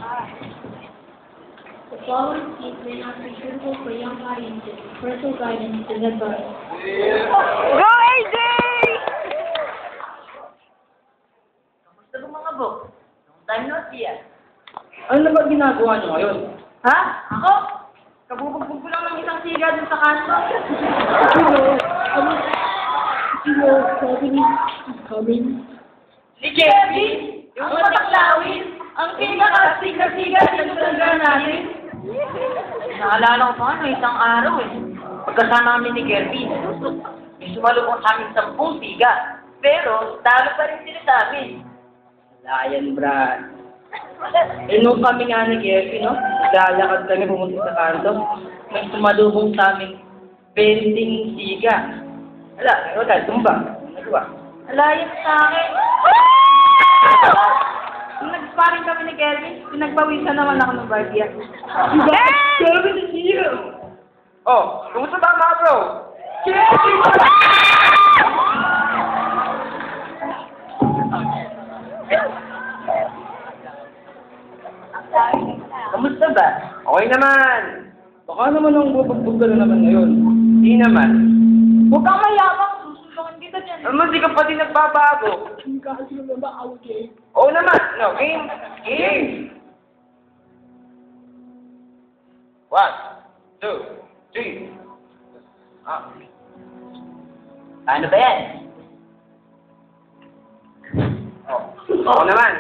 The following statement are suitable for young audiences. Parental guidance is advised. Go, AJ! Kamusta ba mga bro? Long time no see ah. Ano na ba ginagawa niyo ngayon? Ha? Ako? Kabubugbog ko lang ng isang siga dun sa kanto. Kevin is coming. Si Kevin? Yung mataklawin? Ang pinaka-siga-siga sa lugar natin? Naalala ko pa nga, isang araw eh. Pagkasama namin ni Kevin, may sumalubong sa amin 10 siga. Pero, talo pa rin sila sa amin. Layan, Brad. Eh, nung kami nga ni Kevin, no? Naglalakad kami pumunta sa kanto. May sumalubong sa amin 20 siga. Wala, tumba. Nagawa. Alayas sa akin. Nung nag-sparring kami ni Kevin, pinagpawisan naman ako ng bardiya. Kevin is here! Oh, kumusta ba mga bro? Kevin! Kamusta ba? Okay naman. Baka naman ang bubugbog ka na naman ngayon. Hindi naman. Huwag kang mayabang, susundukin kita dyan. Ano, di ka pa din nagbabago. Hindi ka kasi naman ba out eh? Oo naman. No, game. Game. 1, 2, 3. Ah. Paano ba yan? Oh. Oo naman.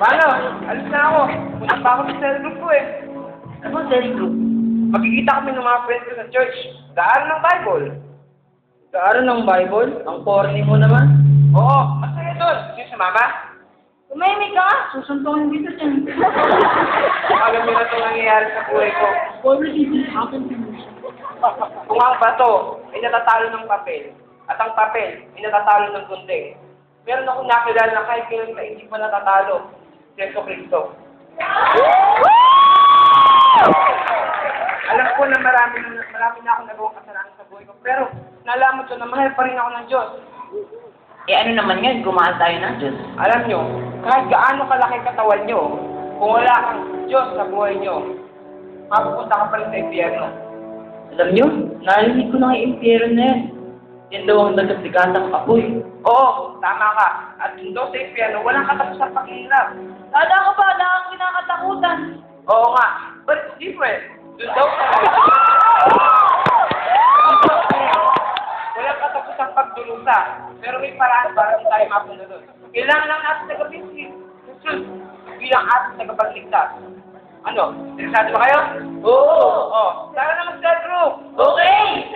Paano? Alis na ako. Punta pa ako sa cell group ko eh. Ano, Derry Group? Magkikita kami ng mga friends ko sa church. Daan ng Bible. Kaaral ng Bible? Ang corny mo naman. Oo, masaya doon. Yung sa mama. Tumahimik ka nga, susundukin kita dyan. Alam niyo na itong nangyayari sa buhay ko. What really did happen to you? Kung ang bato ay natatalo ng papel, at ang papel ay natatalo ng gunting, meron akong nakilala na kahit kailan na hindi pa natatalo, si Yeso Cristo. Alam ko na marami na akong nagawang kasalanan sa buhay ko, pero nalaman ko na mahal pa rin ako ng Diyos. Eh ano naman yan, gumahal tayo ng Diyos. Alam nyo, kahit gaano kalaki katawan nyo, kung wala kang Diyos sa buhay nyo, mapupunta ka pa rin sa impyerno. Alam niyo, narinig ko na kay impyerno na yan. Yan daw ang nagkasigatang apoy. Oo, tama ka. At doon daw sa impyerno, walang katapusang paghihirap. Lala ka ba, wala kang kinakatakutan. Oo nga, but it's different. Doon daw sa walang katapusang pagdulusa. Pero may paraan para hindi tayo mapunta doon. Kailangan lang natin tagapinsin. Jesus, bilang ating tagapagligtas. Ano? Interesado ba kayo? Oo! Oh, tara na mag-cell group! Okay!